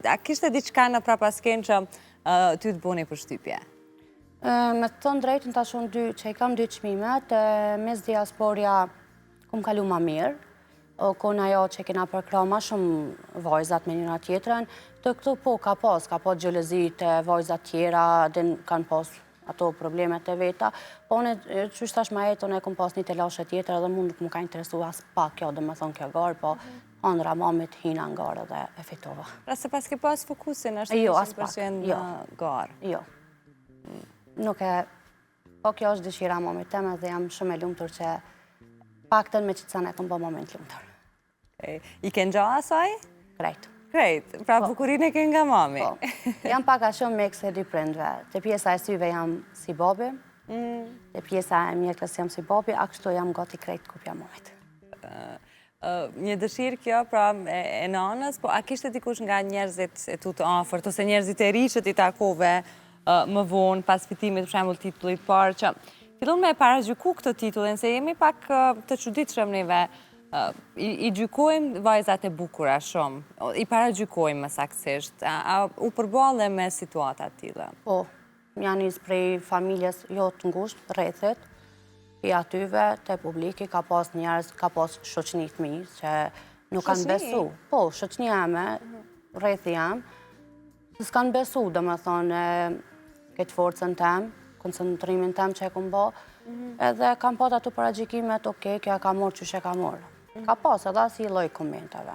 A kishte diçka në prapasken që ty të buni përshtypje? Me të thonë drejtën tash unë që i kam dy çmimet, mes diasporja kum kalu ma mirë, kon ajo që kena përkra ma shumë vajzat me njëra tjetrën, të këtu po ka pas xhelezi të vajzat tjera, din kanë pas ato problemet e veta, po unë qysh tash ma jetë, unë e kom pas një telashe tjetër edhe mund nuk më ka interesu as pak kjo, dhe me thonë kjo garë, po andra mamit hina në garë dhe e fitova. Pra se pas ke pas fokusin, është Jo, as pak, 100% jo. në garë? Jo. Nuk e... Po kjo është dëshira mamit teme dhe jam shumë e lumtur që pakten me qëtësan e kom bo moment lumtur. I ke ngja asaj? Krejt. Krejt, pra bukurin e ke nga mami. Po, jam pak a shumë mix e dy prindve. Te pjesa e syve jam si babi, te pjesa e mjekës jam si babi, a kështu jam gati krejt kupja mamit. Një dëshirë kjo, pra e nanës, po a kishte dikush nga njerëzit e tu të afërt, ose njerëzit e ri që ti takove më vonë, pas fitimit, për shembull titullit parë, që fillon me paragjyku këtë titullin, se jemi pak të çuditshëm neve, i gjykojmë vajzat e bukura shumë, i paragjykojmë më saktësisht, a u përballe me situata të tilla? Po, janë nis prej familjes jo të ngushtë, rrethit, i atyve të publiki ka pas njerëz, ka pas shoqni të mi, që nuk kanë besu. Po, shoqnia jame, rrethi jam, s'kanë besu, dhe me thonë, këtë forcën tem, koncentrimin tem që e kom bo, edhe kam pat ato paragjykimet, okej, kjo ka morë që ka morë. Ka pas edhe si lloj komentave.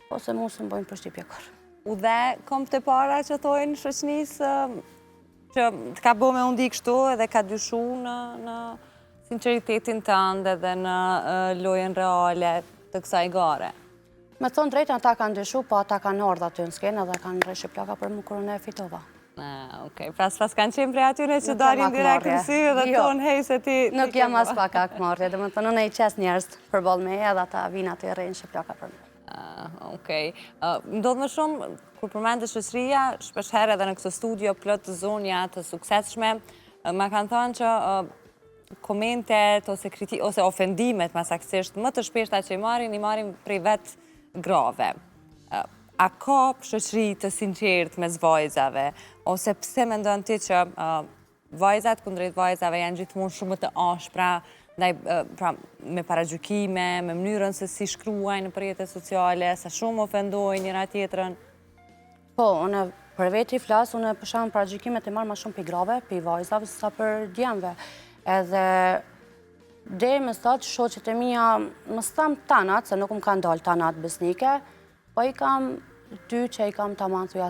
Po se mu së më bojnë përshtypje kërë. U dhe kom të para që thojnë shoqnisë që të ka bo me undi kështu edhe ka dyshu në sinceritetin tënd edhe në lojën reale të kësaj gare? Me thonë drejtë, ata kanë dyshu, po ata kanë ardhur aty në skenë edhe kanë rreshë plaka për më kërën e fitova. Okej, pas kanë qenë prej atyre që darin direkt në sy dhe tonë hej se ti... Nuk jam as pak akmarrje, dhe me thonë unë e i qes njerëz përballë me edhe ata vinë aty rreshë plaka për më. Okej. Ndodhë më shumë, kur përmendë shoqëria, shpesh herë edhe në këtë studio plot të zonja të suksesshme, ma kanë thënë që komentet ose ofendimet ma saktësisht më të shpeshta që i marim prej vetë grave. A ka shoqëri të sinqert mes vajzave, ose pse mendon ti që vajzat kundrejt vajzave janë gjithmonë shumë të ashpra, me paragjykime, me mënyrën se si shkruajnë në rrjetet sociale, sa shumë ofendojnë njëra tjetrën? Po, unë për veti flas, unë për shembull paragjykimet e marr më shumë për grave, për vajzave sa për djemve. Edhe deri më sot shoqet e mia, mos tham tanat, se nuk më kanë dalë tanat besnike, po i kam dy që i kam tamam thuja